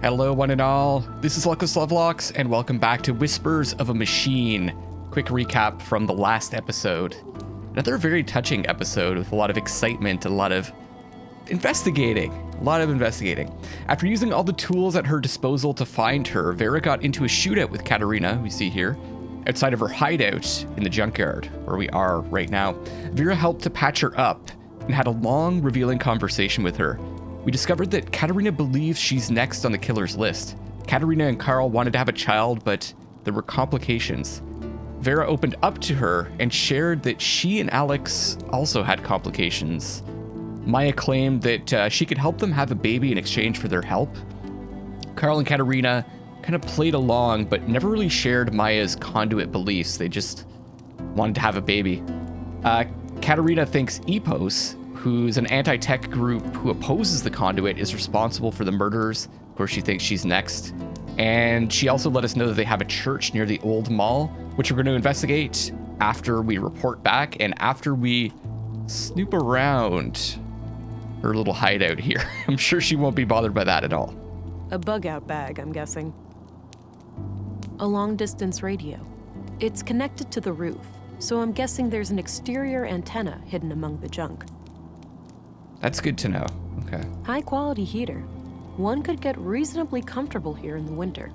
Hello, one and all. This is Luckless Lovelocks, and welcome back to Whispers of a Machine. Quick recap from the last episode. Another very touching episode with a lot of excitement, a lot of investigating. After using all the tools at her disposal to find her, Vera got into a shootout with Katerina, we see here, outside of her hideout in the junkyard, where we are right now. Vera helped to patch her up and had a long, revealing conversation with her. We discovered that Katerina believes she's next on the killer's list. Katerina and Carl wanted to have a child, but there were complications. Vera opened up to her and shared that she and Alex also had complications. Maya claimed that she could help them have a baby in exchange for their help. Carl and Katerina kind of played along, but never really shared Maya's conduit beliefs. They just wanted to have a baby. Katerina thinks EPOS, who's an anti-tech group who opposes the conduit, is responsible for the murders. Of course, she thinks she's next. And she also let us know that they have a church near the old mall, which we're going to investigate after we report back and after we snoop around her little hideout here. I'm sure she won't be bothered by that at all. A bug-out bag, I'm guessing. A long-distance radio. It's connected to the roof, so I'm guessing there's an exterior antenna hidden among the junk. That's good to know. Okay. High-quality heater. One could get reasonably comfortable here in the winter.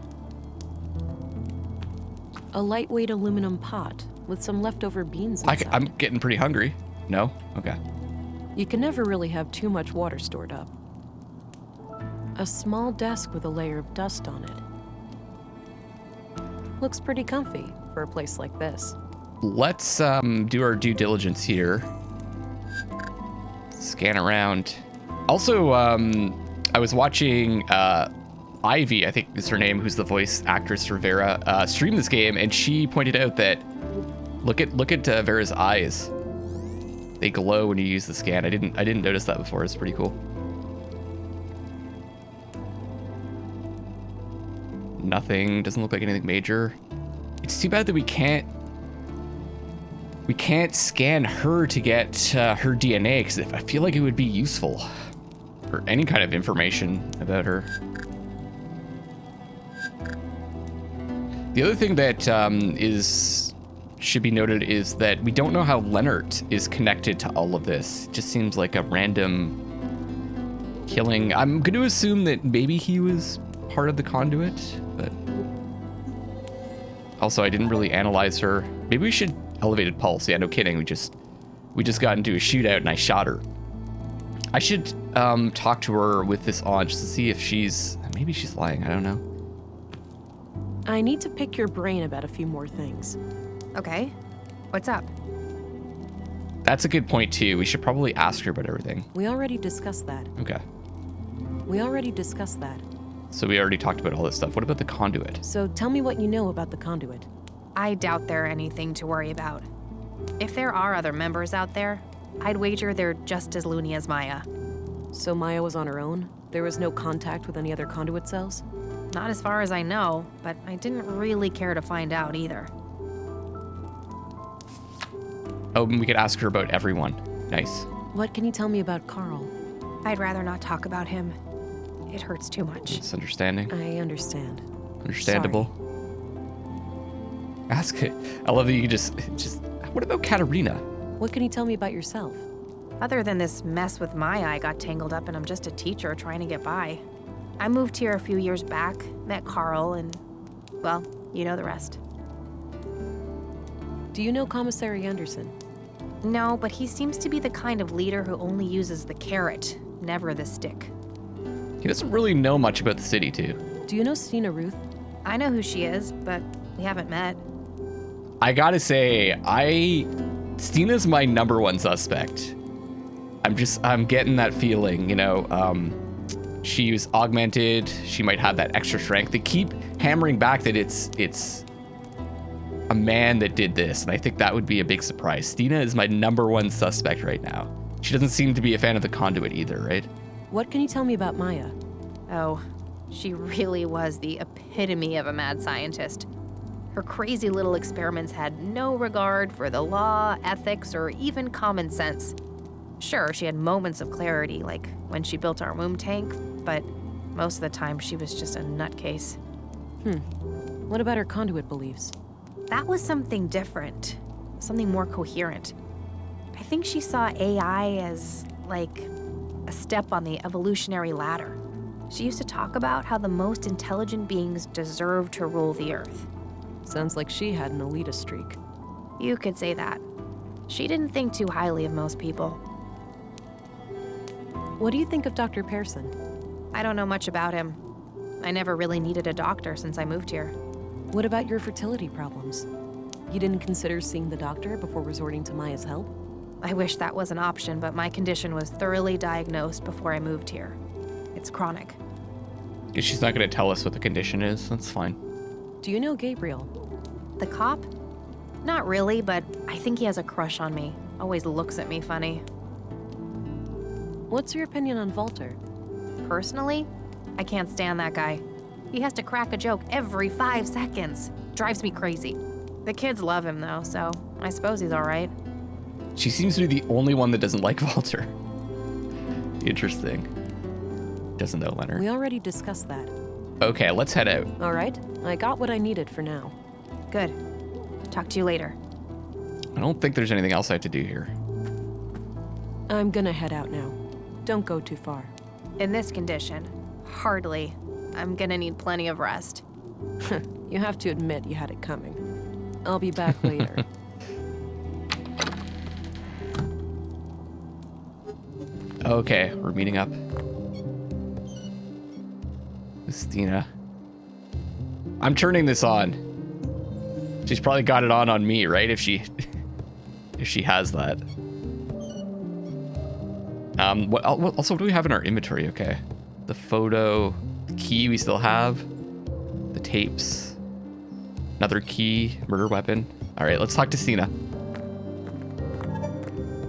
A lightweight aluminum pot with some leftover beans inside. I'm getting pretty hungry. No? Okay. You can never really have too much water stored up. A small desk with a layer of dust on it. Looks pretty comfy for a place like this. Let's do our due diligence here. Scan around. Also, I was watching Ivy, I think is her name, who's the voice actress for Vera, stream this game, and she pointed out that look at Vera's eyes. They glow when you use the scan. I didn't notice that before. It's pretty cool. Nothing. Doesn't look like anything major. It's too bad that we can't scan her to get her DNA, because I feel like it would be useful for any kind of information about her. The other thing that should be noted is that we don't know how Leonard is connected to all of this. It just seems like a random killing. I'm going to assume that maybe he was part of the conduit, but also I didn't really analyze her. Maybe we should elevated pulse. Yeah, no kidding. We just got into a shootout and I shot her. I should talk to her with this on just to see if maybe she's lying. I don't know. I need to pick your brain about a few more things. Okay. What's up? That's a good point too. We should probably ask her about everything. We already discussed that. Okay. So we already talked about all this stuff. What about the conduit? So tell me what you know about the conduit. I doubt they're anything to worry about. If there are other members out there, I'd wager they're just as loony as Maya. So Maya was on her own? There was no contact with any other conduit cells? Not as far as I know, but I didn't really care to find out either. Oh, and we could ask her about everyone. Nice. What can you tell me about Carl? I'd rather not talk about him. It hurts too much. It's understanding. I understand. Understandable. Sorry. Ask it. I love that you just. What about Katerina? What can you tell me about yourself? Other than this mess with Maya, I got tangled up and I'm just a teacher trying to get by. I moved here a few years back, met Carl, and, well, you know the rest. Do you know Commissary Anderson? No, but he seems to be the kind of leader who only uses the carrot, never the stick. He doesn't really know much about the city, too. Do you know Stina Ruth? I know who she is, but we haven't met. I gotta say, Stina's my number one suspect. I'm getting that feeling, you know, she was augmented, she might have that extra strength. They keep hammering back that it's a man that did this, and I think that would be a big surprise. Stina is my number one suspect right now. She doesn't seem to be a fan of the conduit either, right? What can you tell me about Maya? Oh, she really was the epitome of a mad scientist. Her crazy little experiments had no regard for the law, ethics, or even common sense. Sure, she had moments of clarity, like when she built our womb tank, but Most of the time, she was just a nutcase. What about her conduit beliefs? That was something different, something more coherent. I think she saw AI as, like, a step on the evolutionary ladder. She used to talk about how the most intelligent beings deserve to rule the Earth. Sounds like she had an elitist streak. You could say that. She didn't think too highly of most people. What do you think of Dr. Pearson? I don't know much about him. I never really needed a doctor since I moved here. What about your fertility problems? You didn't consider seeing the doctor before resorting to Maya's help? I wish that was an option, but my condition was thoroughly diagnosed before I moved here. It's chronic. If she's not going to tell us what the condition is, that's fine. Do you know Gabriel? The cop? Not really, but I think he has a crush on me. Always looks at me funny. What's your opinion on Walter? Personally, I can't stand that guy. He has to crack a joke every 5 seconds. Drives me crazy. The kids love him though, so I suppose he's all right. She seems to be the only one that doesn't like Walter. Interesting. Doesn't know Leonard. We already discussed that. Okay, let's head out. All right, I got what I needed for now. Good. Talk to you later. I don't think there's anything else I have to do here. I'm gonna head out now. Don't go too far. In this condition, hardly. I'm gonna need plenty of rest. You have to admit you had it coming. I'll be back later. Okay, we're meeting up. Christina. I'm turning this on. She's probably got it on me, right? If she has that. Also, what do we have in our inventory? Okay. The photo, the key we still have, the tapes, another key, murder weapon. All right, let's talk to Sina.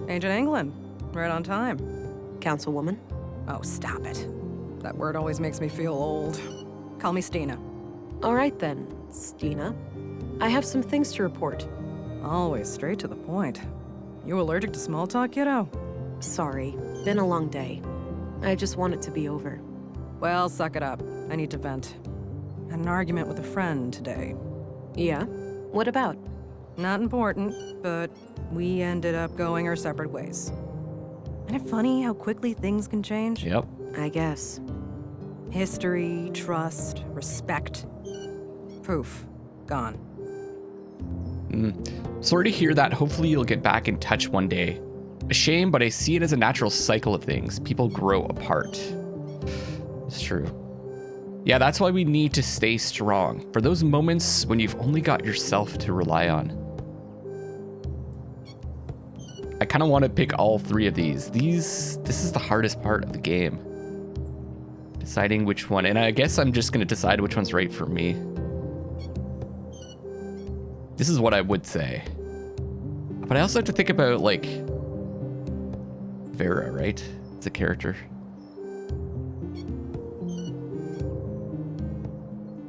Agent England, right on time. Councilwoman? Oh, stop it. That word always makes me feel old. Call me Stina. All right then, Stina. I have some things to report. Always straight to the point. You allergic to small talk, kiddo? Sorry, been a long day. I just want it to be over. Well, suck it up. I need to vent. Had an argument with a friend today. Yeah? What about? Not important, but we ended up going our separate ways. Isn't it funny how quickly things can change? Yep. I guess. History, trust, respect. Poof. Gone. Sorry to hear that. Hopefully you'll get back in touch one day. A shame, but I see it as a natural cycle of things. People grow apart. It's true. Yeah, that's why we need to stay strong. For those moments when you've only got yourself to rely on. I kind of want to pick all three of these. This is the hardest part of the game. Deciding which one. And I guess I'm just going to decide which one's right for me. This is what I would say. But I also have to think about, like, Vera, right? It's a character.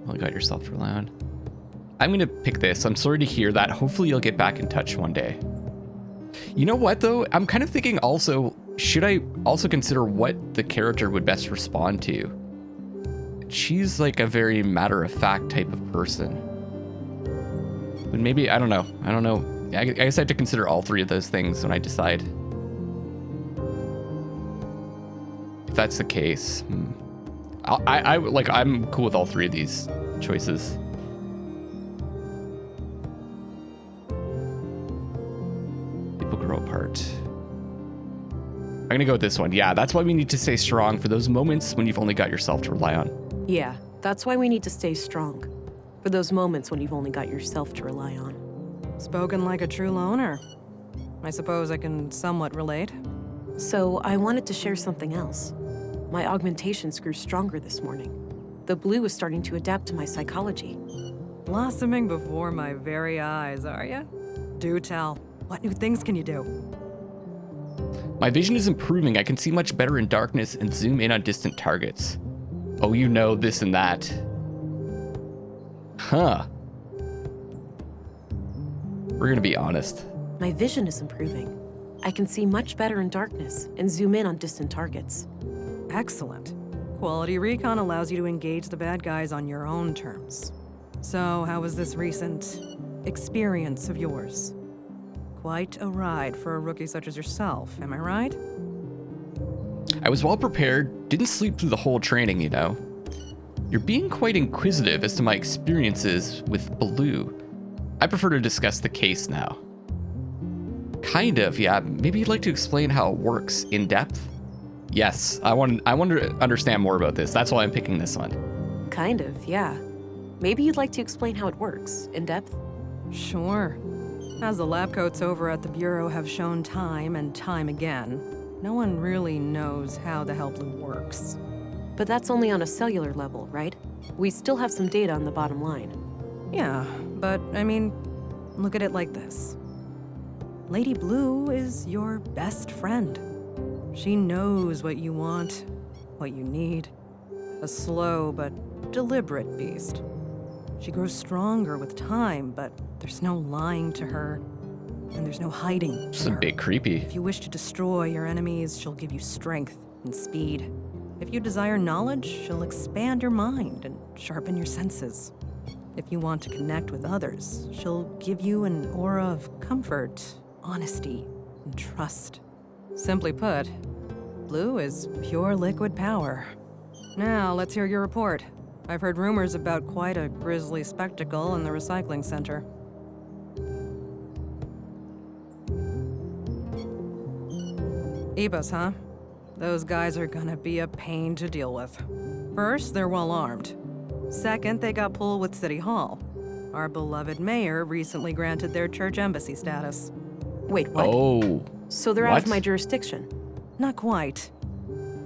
Well, you got yourself to rely on. I'm going to pick this. I'm sorry to hear that. Hopefully you'll get back in touch one day. You know what, though? I'm kind of thinking also, should I also consider what the character would best respond to? She's like a very matter-of-fact type of person. But maybe, I don't know. I guess I have to consider all three of those things when I decide. If that's the case, I'm cool with all three of these choices. People grow apart. I'm gonna go with this one. Yeah, that's why we need to stay strong for those moments when you've only got yourself to rely on. Yeah, that's why we need to stay strong. For those moments when you've only got yourself to rely on. Spoken like a true loner. I suppose I can somewhat relate. So, I wanted to share something else. My augmentations grew stronger this morning. The blue is starting to adapt to my psychology. Blossoming before my very eyes, are ya? Do tell. What new things can you do? My vision is improving. I can see much better in darkness and zoom in on distant targets. Oh, you know this and that. Huh. We're gonna be honest. My vision is improving. I can see much better in darkness and zoom in on distant targets. Excellent. quality recon allows you to engage the bad guys on your own terms. So, how was this recent experience of yours? Quite a ride for a rookie such as yourself, am I right? I was well prepared, didn't sleep through the whole training, you know. You're being quite inquisitive as to my experiences with Blue. I prefer to discuss the case now. Kind of, yeah. Maybe you'd like to explain how it works in depth? Yes, I want to understand more about this. That's why I'm picking this one. Kind of, yeah. Maybe you'd like to explain how it works, in depth? Sure. As the lab coats over at the Bureau have shown time and time again, no one really knows how the hell Blue works. But that's only on a cellular level, right? We still have some data on the bottom line. Yeah, but I mean, look at it like this. Lady Blue is your best friend. She knows what you want, what you need. A slow but deliberate beast. She grows stronger with time, but there's no lying to her, and there's no hiding. It's a bit creepy. If you wish to destroy your enemies, she'll give you strength and speed. If you desire knowledge, she'll expand your mind and sharpen your senses. If you want to connect with others, she'll give you an aura of comfort, honesty, and trust. Simply put, Blue is pure liquid power. Now, let's hear your report. I've heard rumors about quite a grisly spectacle in the recycling center. Ebus, huh? Those guys are gonna be a pain to deal with. First, they're well armed. Second, they got pulled with City Hall. Our beloved mayor recently granted their church embassy status. Wait, what? Oh. So they're out of What? my jurisdiction? Not quite.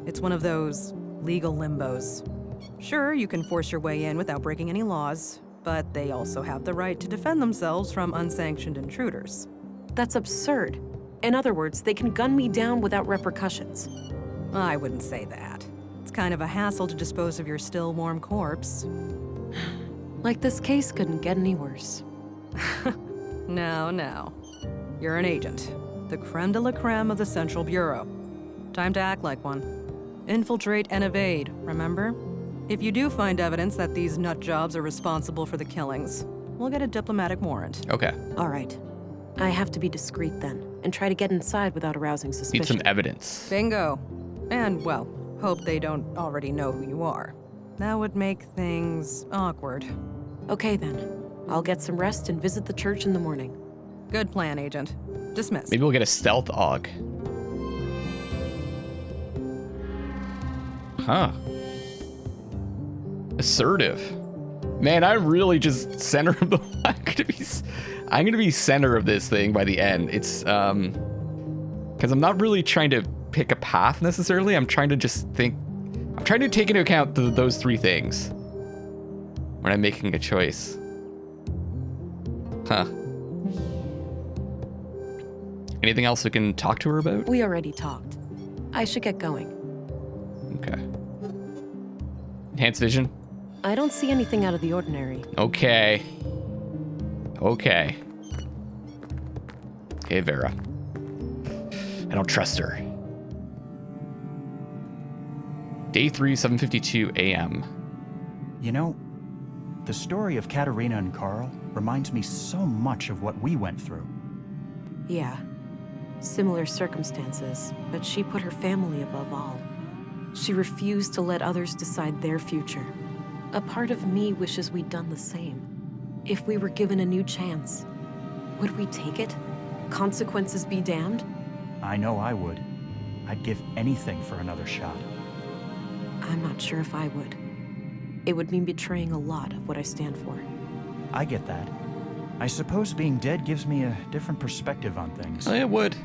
It's one of those legal limbos. Sure, you can force your way in without breaking any laws, but they also have the right to defend themselves from unsanctioned intruders. That's absurd. In other words, they can gun me down without repercussions. I wouldn't say that. It's kind of a hassle to dispose of your still warm corpse. Like this case couldn't get any worse. No. You're an agent. The creme de la creme of the Central Bureau. Time to act like one. Infiltrate and evade, remember? If you do find evidence that these nut jobs are responsible for the killings, we'll get a diplomatic warrant. Okay. All right. I have to be discreet then, and try to get inside without arousing Need suspicion. some evidence. Bingo. And, well, hope they don't already know who you are. That would make things awkward. Okay then. I'll get some rest and visit the church in the morning. Good plan, Agent. Dismissed. Maybe we'll get a stealth aug. Huh. Assertive. Man, I'm really just center of the. I'm gonna be center of this thing by the end. It's because I'm not really trying to pick a path necessarily. I'm trying to just think. I'm trying to take into account those three things when I'm making a choice. Huh. Anything else we can talk to her about? We already talked. I should get going. Okay. Enhanced vision? I don't see anything out of the ordinary. Okay. Okay, Vera. I don't trust her. Day 3, 7:52 a.m. You know, the story of Katerina and Carl reminds me so much of what we went through. Yeah. Similar circumstances, but she put her family above all. She refused to let others decide their future. A part of me wishes we'd done the same. If we were given a new chance, would we take it? Consequences be damned? I know I would. I'd give anything for another shot. I'm not sure if I would. It would mean betraying a lot of what I stand for. I get that. I suppose being dead gives me a different perspective on things. Oh, it would.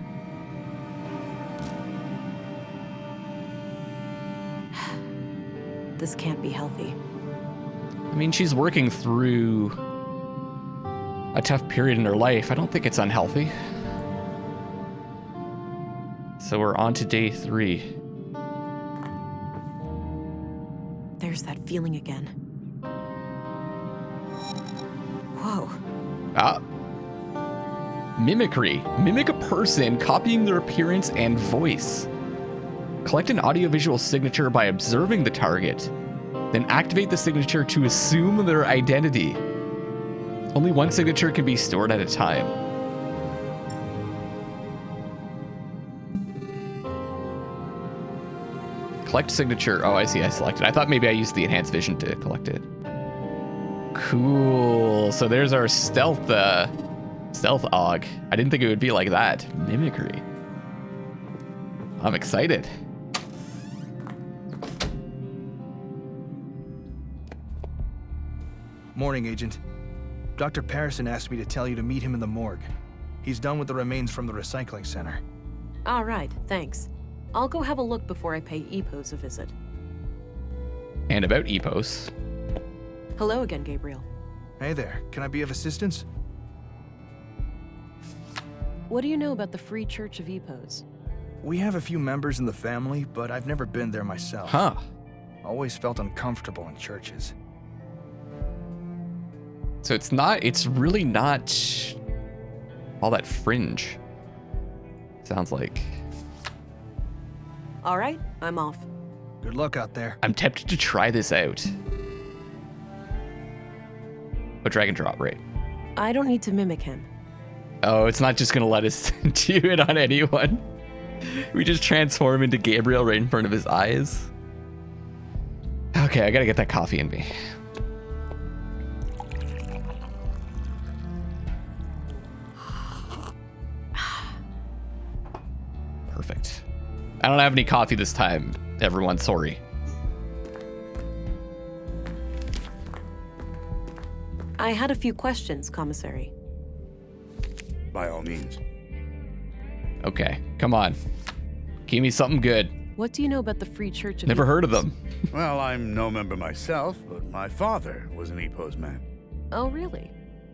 This can't be healthy. I mean, she's working through a tough period in her life. I don't think it's unhealthy. So we're on to day 3. There's that feeling again. Whoa. Ah. Mimicry. Mimic a person, copying their appearance and voice. Collect an audiovisual signature by observing the target. Then activate the signature to assume their identity. Only one signature can be stored at a time. Collect signature. Oh, I see. I selected. I thought maybe I used the enhanced vision to collect it. Cool. So there's our stealth aug. I didn't think it would be like that. Mimicry. I'm excited. Morning, Agent. Dr. Patterson asked me to tell you to meet him in the morgue. He's done with the remains from the recycling center. All right, thanks. I'll go have a look before I pay Epos a visit. And about Epos. Hello again, Gabriel. Hey there, can I be of assistance? What do you know about the Free Church of Epos? We have a few members in the family, but I've never been there myself. Huh. Always felt uncomfortable in churches. So it's really not all that fringe. Sounds like. All right, I'm off. Good luck out there. I'm tempted to try this out. Oh, drag and drop, right? I don't need to mimic him. Oh, it's not just gonna let us do it on anyone. We just transform into Gabriel right in front of his eyes. Okay, I gotta get that coffee in me. Perfect. I don't have any coffee this time, everyone. Sorry. I had a few questions, Commissary. By all means. Okay, come on. Give me something good. What do you know about the Free Church of Never Epos? heard of them. Well, I'm no member myself, but my father was an Epos man. Oh, really?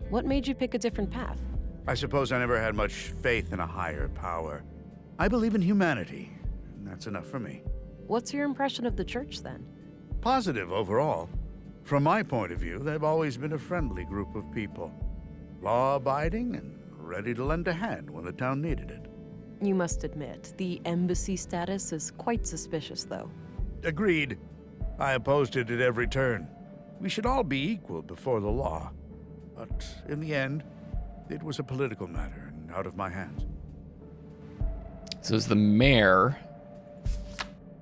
What made you pick a different path? I suppose I never had much faith in a higher power. I believe in humanity, and that's enough for me. What's your impression of the church, then? Positive overall. From my point of view, they've always been a friendly group of people. Law-abiding and ready to lend a hand when the town needed it. You must admit, the embassy status is quite suspicious, though. Agreed. I opposed it at every turn. We should all be equal before the law. But in the end, it was a political matter and out of my hands. So it was the mayor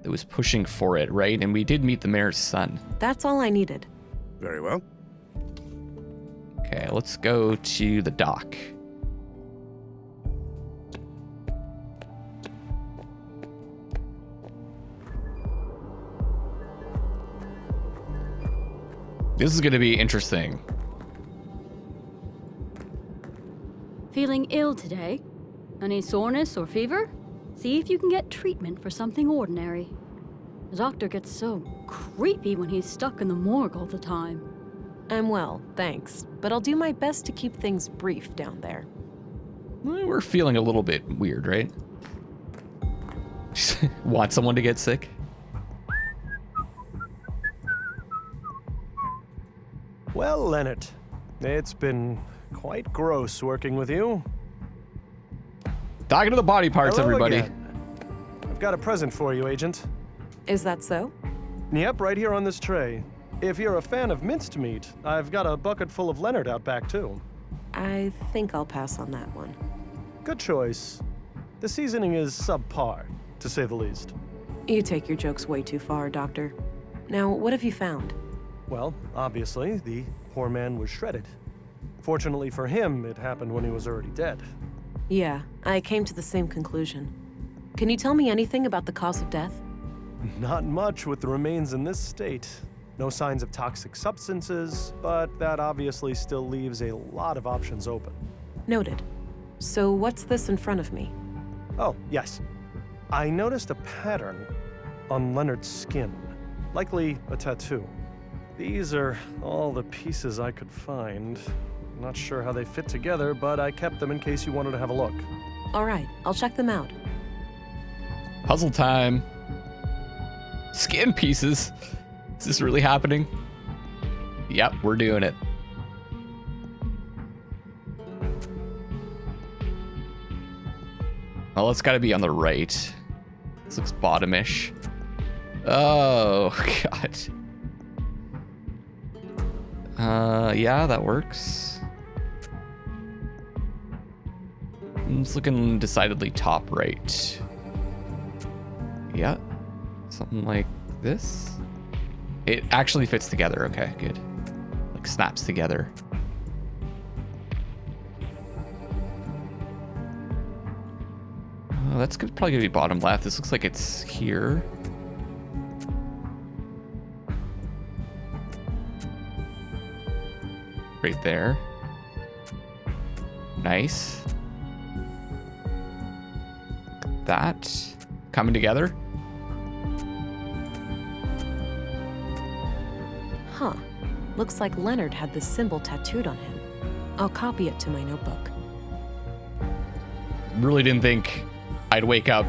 that was pushing for it, right? And we did meet the mayor's son. That's all I needed. Very well. Okay, let's go to the dock. This is going to be interesting. Feeling ill today? Any soreness or fever? See if you can get treatment for something ordinary. The doctor gets so creepy when he's stuck in the morgue all the time. I'm well, thanks. But I'll do my best to keep things brief down there. We're feeling a little bit weird, right? Want someone to get sick? Well, Leonard, it's been quite gross working with you. Talking to the body parts, Hello everybody. again. I've got a present for you, Agent. Is that so? Yep, right here on this tray. If you're a fan of minced meat, I've got a bucket full of Leonard out back, too. I think I'll pass on that one. Good choice. The seasoning is subpar, to say the least. You take your jokes way too far, Doctor. Now, what have you found? Well, obviously, the poor man was shredded. Fortunately for him, it happened when he was already dead. Yeah, I came to the same conclusion. Can you tell me anything about the cause of death? Not much with the remains in this state. No signs of toxic substances, but that obviously still leaves a lot of options open. Noted. So what's this in front of me? Oh, yes. I noticed a pattern on Leonard's skin, likely a tattoo. These are all the pieces I could find. Not sure how they fit together, but I kept them in case you wanted to have a look. All right, I'll check them out. Puzzle time. Skin pieces. Is this really happening? Yep, we're doing it. Well, it's got to be on the right. This looks bottomish. Oh, God. Yeah, that works. It's looking decidedly top right. Yeah. Something like this. It actually fits together. Okay, good. Like snaps together. Oh, that's probably gonna be bottom left. This looks like it's here. Right there. Nice. That coming together. Huh. Looks like Leonard had this symbol tattooed on him. I'll copy it to my notebook. Really didn't think I'd wake up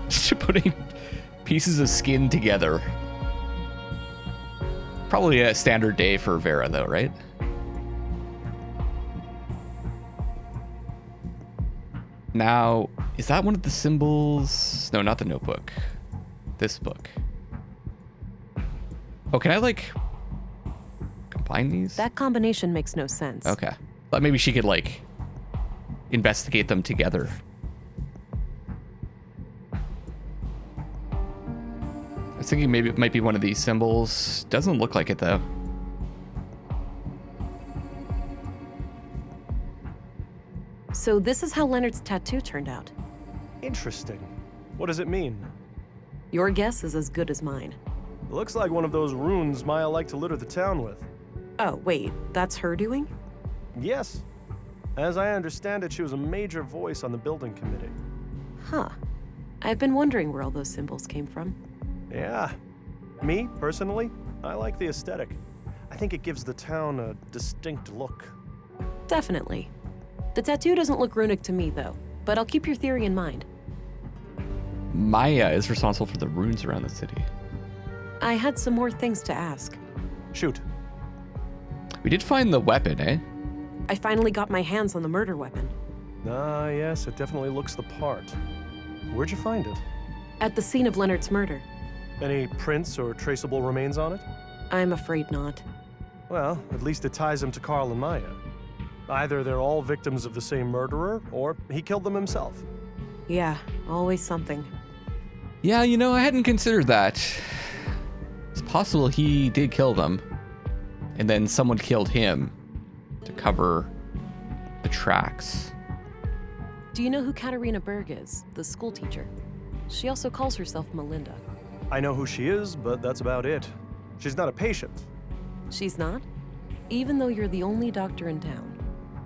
to putting pieces of skin together. Probably a standard day for Vera, though, right? Now, is that one of the symbols? No, not the notebook. This book. Oh, can I, like, combine these? That combination makes no sense. Okay. But maybe she could, like, investigate them together. I was thinking maybe it might be one of these symbols. Doesn't look like it, though. So this is how Leonard's tattoo turned out. Interesting. What does it mean? Your guess is as good as mine. It looks like one of those runes Maya liked to litter the town with. Oh, wait, that's her doing? Yes. As I understand it, she was a major voice on the building committee. Huh. I've been wondering where all those symbols came from. Yeah. Me, personally, I like the aesthetic. I think it gives the town a distinct look. Definitely. The tattoo doesn't look runic to me, though, but I'll keep your theory in mind. Maya is responsible for the runes around the city. I had some more things to ask. Shoot. We did find the weapon, eh? I finally got my hands on the murder weapon. Ah, yes, it definitely looks the part. Where'd you find it? At the scene of Leonard's murder. Any prints or traceable remains on it? I'm afraid not. Well, at least it ties him to Carl and Maya. Either they're all victims of the same murderer, or he killed them himself. Yeah, always something. Yeah, you know, I hadn't considered that. It's possible he did kill them, and then someone killed him to cover the tracks. Do you know who Katarina Berg is, the school teacher? She also calls herself Melinda. I know who she is, but that's about it. She's not a patient. She's not? Even though you're the only doctor in town.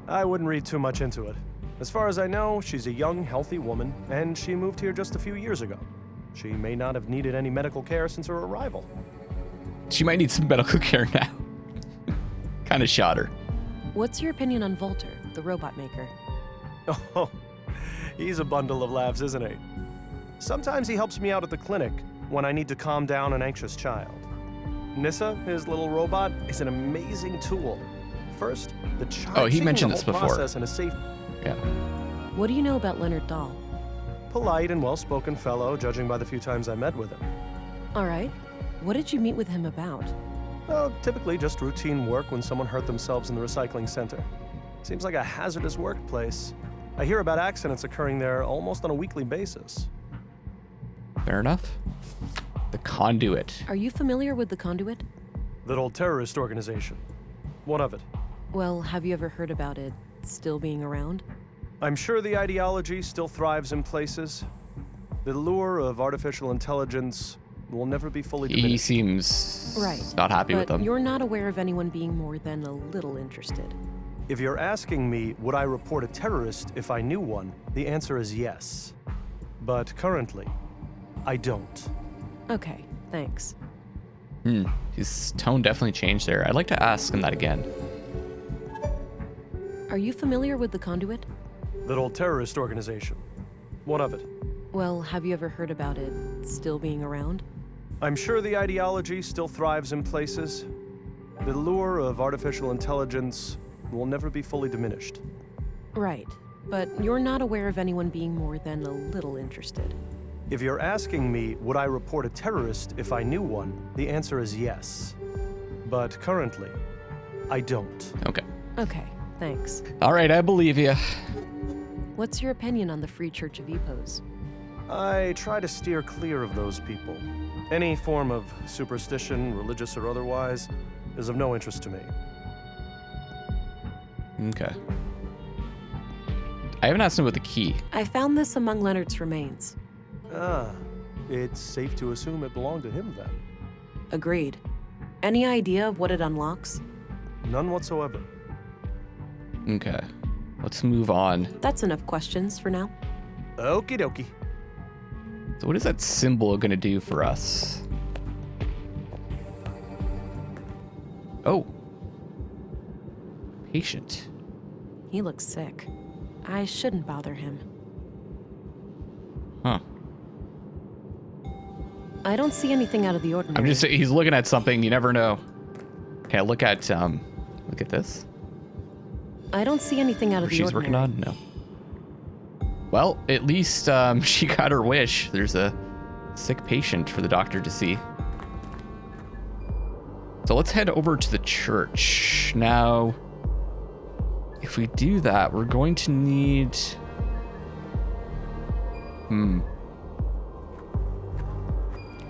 I wouldn't read too much into it. As far as I know, she's a young, healthy woman, and she moved here just a few years ago. She may not have needed any medical care since her arrival. She might need some medical care now. Kind of shot her. What's your opinion on Volter, the robot maker? Oh, he's a bundle of laughs, isn't he? Sometimes he helps me out at the clinic when I need to calm down an anxious child. Nissa, his little robot, is an amazing tool. First, the child. Oh, he mentioned this before. Process in a safe. Yeah. What do you know about Leonard Dahl? Polite and well-spoken fellow, judging by the few times I met with him. All right. What did you meet with him about? Well, typically just routine work when someone hurt themselves in the recycling center. Seems like a hazardous workplace. I hear about accidents occurring there almost on a weekly basis. Fair enough. The Conduit. Are you familiar with the Conduit? That old terrorist organization. What of it? Well, have you ever heard about it still being around? I'm sure the ideology still thrives in places. The lure of artificial intelligence will never be fully diminished. He seems Right. not happy with But them. you're not aware of anyone being more than a little interested. If you're asking me, would I report a terrorist if I knew one, the answer is yes. But currently, I don't. Okay, thanks. His tone definitely changed there. I'd like to ask him that again. Are you familiar with the Conduit? That old terrorist organization. What of it? Well, have you ever heard about it still being around? I'm sure the ideology still thrives in places. The lure of artificial intelligence will never be fully diminished. Right. But you're not aware of anyone being more than a little interested. If you're asking me, would I report a terrorist if I knew one, the answer is yes. But currently, I don't. Okay. Okay, thanks. All right, I believe you. What's your opinion on the Free Church of Epos? I try to steer clear of those people. Any form of superstition, religious or otherwise, is of no interest to me. Okay. I haven't asked him about the key. I found this among Leonard's remains. Ah, it's safe to assume it belonged to him then. Agreed. Any idea of what it unlocks? None whatsoever. Okay. Let's move on. That's enough questions for now. Okie dokie. So what is that symbol going to do for us? Oh. Patient. He looks sick. I shouldn't bother him. Huh. I don't see anything out of the ordinary. He's looking at something, you never know. Okay, look at this. I don't see anything out of the She's ordinary. working on? No. Well, at least she got her wish. There's a sick patient for the doctor to see. So let's head over to the church. Now, if we do that, we're going to need... We're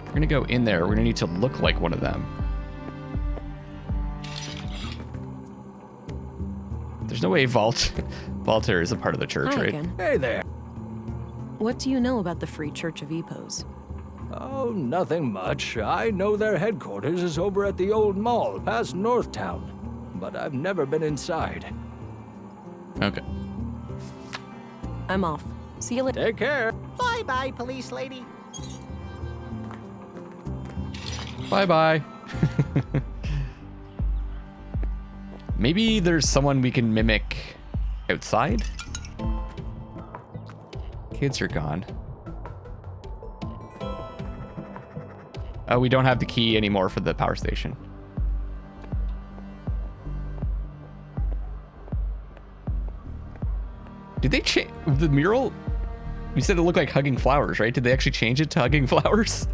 going to go in there. We're going to need to look like one of them. There's no way Walter is a part of the church, Hi right? again. Hey there. What do you know about the Free Church of Epos? Oh, nothing much. I know their headquarters is over at the old mall past Northtown, but I've never been inside. Okay. I'm off. See you later. Take care. Bye-bye, police lady. Bye-bye. Maybe there's someone we can mimic outside? Kids are gone. Oh, we don't have the key anymore for the power station. Did they change the mural? You said it looked like hugging flowers, right? Did they actually change it to hugging flowers?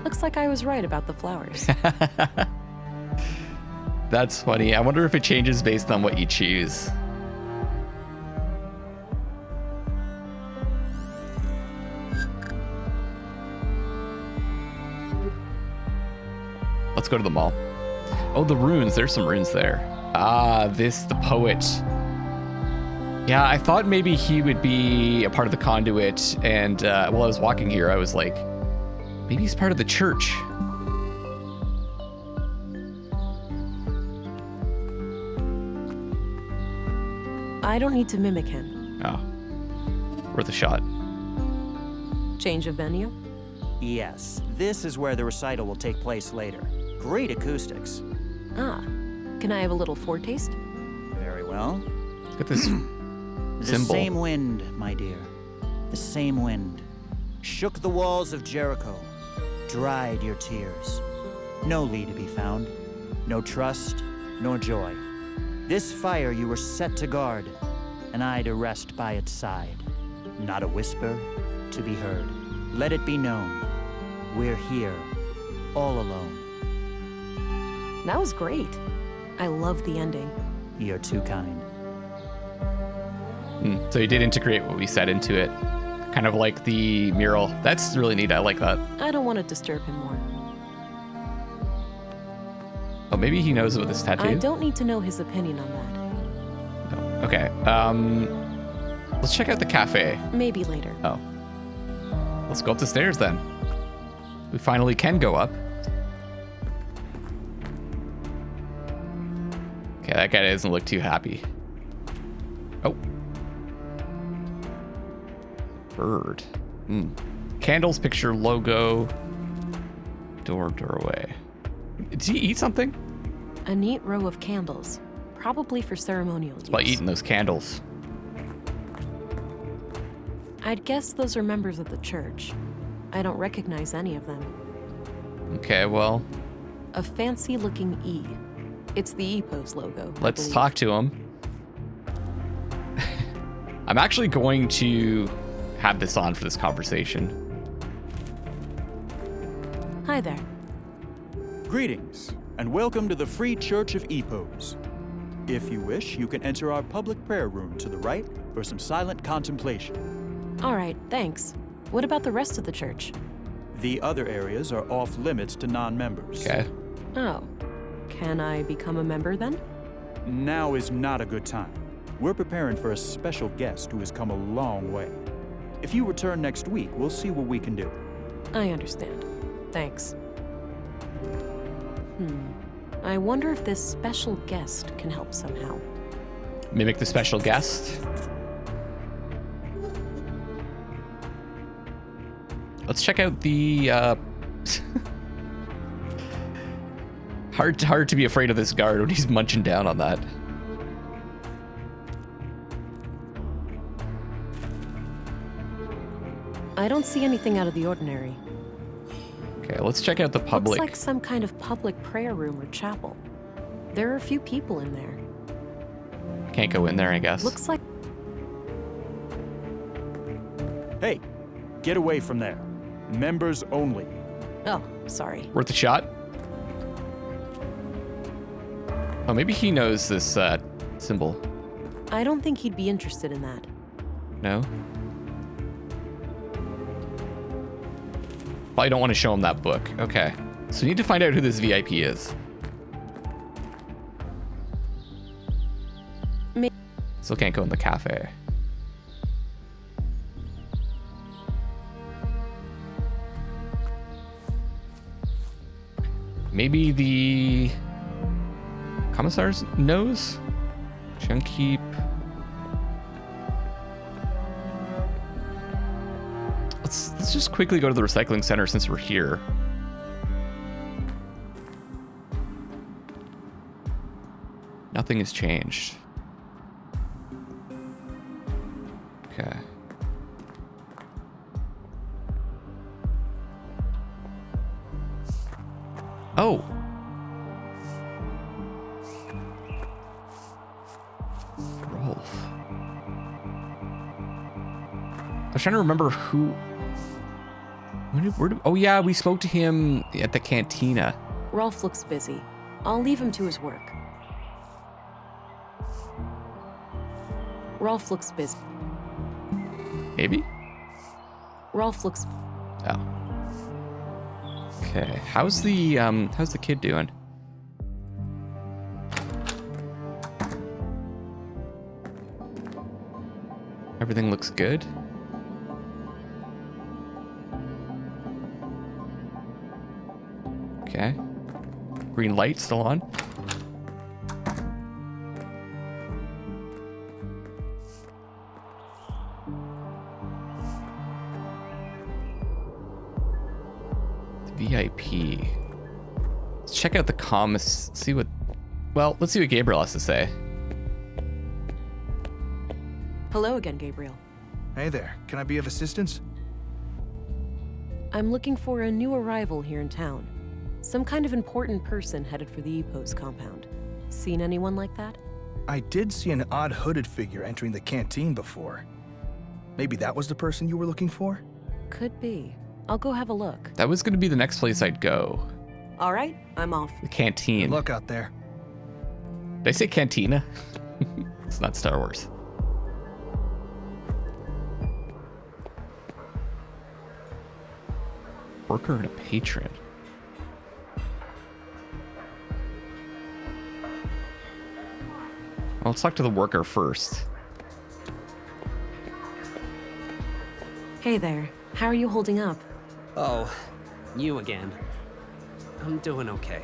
Looks like I was right about the flowers. That's funny. I wonder if it changes based on what you choose. Let's go to the mall. Oh, the runes. There's some runes there. Ah, the poet. Yeah, I thought maybe he would be a part of the conduit. And while I was walking here, I was like, maybe he's part of the church. I don't need to mimic him. Oh, worth a shot. Change of venue? Yes, this is where the recital will take place later. Great acoustics. Ah, can I have a little foretaste? Very well. Look at this The symbol. same wind, my dear. The same wind. Shook the walls of Jericho. Dried your tears. No Lee to be found. No trust, nor joy. This fire you were set to guard, and I to rest by its side. Not a whisper to be heard. Let it be known, we're here, all alone. That was great. I love the ending. You're too kind. So he did integrate what we said into it. Kind of like the mural. That's really neat. I like that. I don't want to disturb him more. Oh, maybe he knows about this tattoo. I don't need to know his opinion on that. No. Okay. Let's check out the cafe. Maybe later. Oh. Let's go up the stairs then. We finally can go up. Okay, that guy doesn't look too happy. Oh. Bird. Candles, picture, logo. Doorway. Did he eat something? A neat row of candles, probably for ceremonial use. By eating those candles. I'd guess those are members of the church. I don't recognize any of them. Okay, well, A fancy-looking E. It's the Epos logo. I let's believe. talk to him. I'm actually going to have this on for this conversation. Hi there. Greetings, and welcome to the Free Church of Epos. If you wish, you can enter our public prayer room to the right for some silent contemplation. All right, thanks. What about the rest of the church? The other areas are off limits to non-members. Okay. Oh. Can I become a member then? Now is not a good time. We're preparing for a special guest who has come a long way. If you return next week, we'll see what we can do. I understand. Thanks. I wonder if this special guest can help somehow. Mimic the special guest. Let's check out the hard to be afraid of this guard when he's munching down on that. I don't see anything out of the ordinary. Okay, let's check out the public. Looks like some kind of public prayer room or chapel. There are a few people in there. Can't go in there, I guess. Looks like... Hey, get away from there. Members only. Oh, sorry. Worth a shot? Oh, maybe he knows this symbol. I don't think he'd be interested in that. No? Probably don't want to show him that book. Okay. So we need to find out who this VIP is. Still can't go in the cafe. Maybe the commissar's knows? Chunky. Let's just quickly go to the recycling center since we're here. Nothing has changed. Okay. Oh. Rolf. I was trying to remember who... oh yeah, we spoke to him at the cantina. Rolf looks busy. I'll leave him to his work. Rolf looks busy. Maybe? Rolf looks... Oh. Okay, how's the kid doing? Everything looks good. Okay. Green light still on. VIP. Let's check out the comms. See what... Well, let's see what Gabriel has to say. Hello again, Gabriel. Hey there, can I be of assistance? I'm looking for a new arrival here in town. Some kind of important person headed for the Epos compound. Seen anyone like that? I did see an odd hooded figure entering the canteen before. Maybe that was the person you were looking for? Could be. I'll go have a look. That was going to be the next place I'd go. All right, I'm off. The canteen. Good luck out there. Did I say cantina? It's not Star Wars. Worker and a patron. Well, let's talk to the worker first. Hey there. How are you holding up? Oh, you again. I'm doing okay.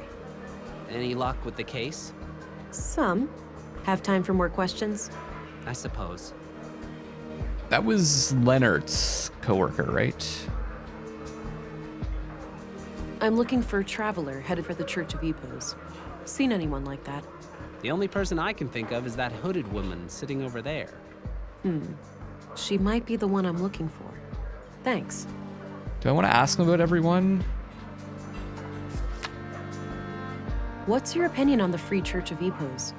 Any luck with the case? Some. Have time for more questions? I suppose. That was Leonard's coworker, right? I'm looking for a traveler headed for the Church of Epos. Seen anyone like that? The only person I can think of is that hooded woman sitting over there. She might be the one I'm looking for. Thanks. Do I want to ask him about everyone? What's your opinion on the Free Church of Epos?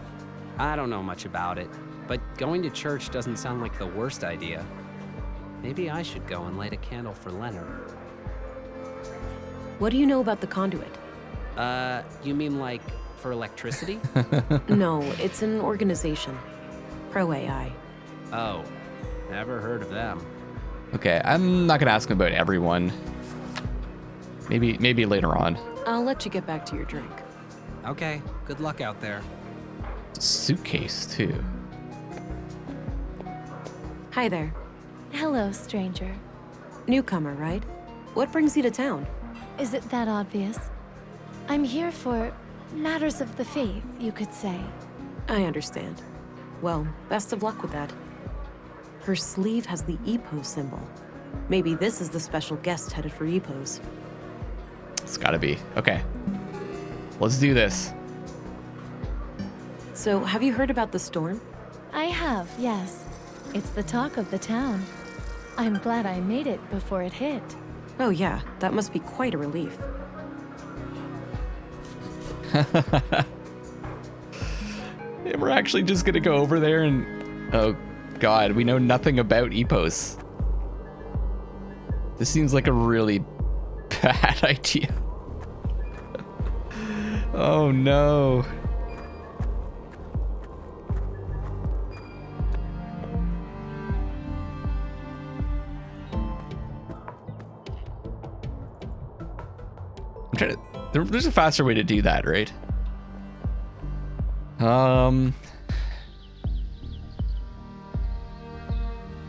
I don't know much about it, but going to church doesn't sound like the worst idea. Maybe I should go and light a candle for Leonard. What do you know about the conduit? You mean like for electricity? No, it's an organization. Pro AI. Oh, never heard of them. Okay, I'm not gonna ask him about everyone. Maybe later on. I'll let you get back to your drink. Okay, good luck out there. Suitcase too. Hi there. Hello, stranger. Newcomer, right? What brings you to town? Is it that obvious? I'm here for matters of the faith, you could say. I understand. Well, best of luck with that. Her sleeve has the EPO symbol. Maybe this is the special guest headed for EPOs. It's gotta be. Okay. Let's do this. So, have you heard about the storm? I have, yes. It's the talk of the town. I'm glad I made it before it hit. Oh yeah, that must be quite a relief. Yeah, we're actually just gonna go over there and... Oh god, we know nothing about EPOs. This seems like a really bad idea. Oh no. I'm trying to... There's a faster way to do that, right?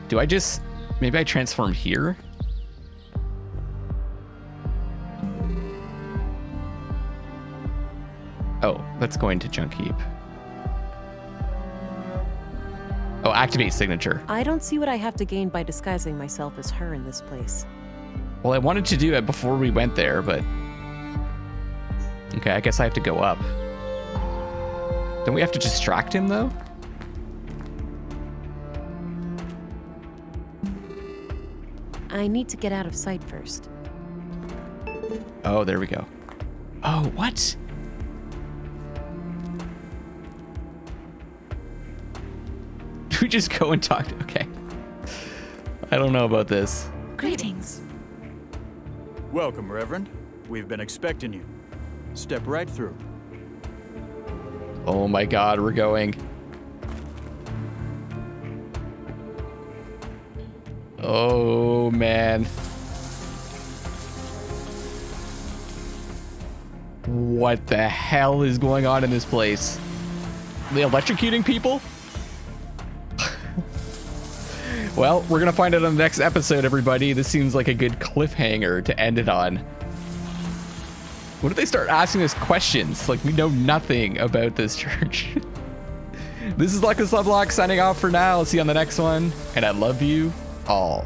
Do I just... Maybe I transform here? Oh, let's go into junk heap. Oh, activate signature. I don't see what I have to gain by disguising myself as her in this place. Well, I wanted to do it before we went there, but... Okay, I guess I have to go up. Don't we have to distract him, though? I need to get out of sight first. Oh, there we go. Oh, what? Do we just go and talk to... Okay. I don't know about this. Greetings. Welcome, Reverend. We've been expecting you. Step right through. Oh my god, we're going. Oh, man. What the hell is going on in this place? They electrocuting people? Well, we're gonna find out on the next episode, everybody. This seems like a good cliffhanger to end it on. What if they start asking us questions? Like, we know nothing about this church. This is Luckless Lovelocks signing off for now. I'll see you on the next one, and I love you all.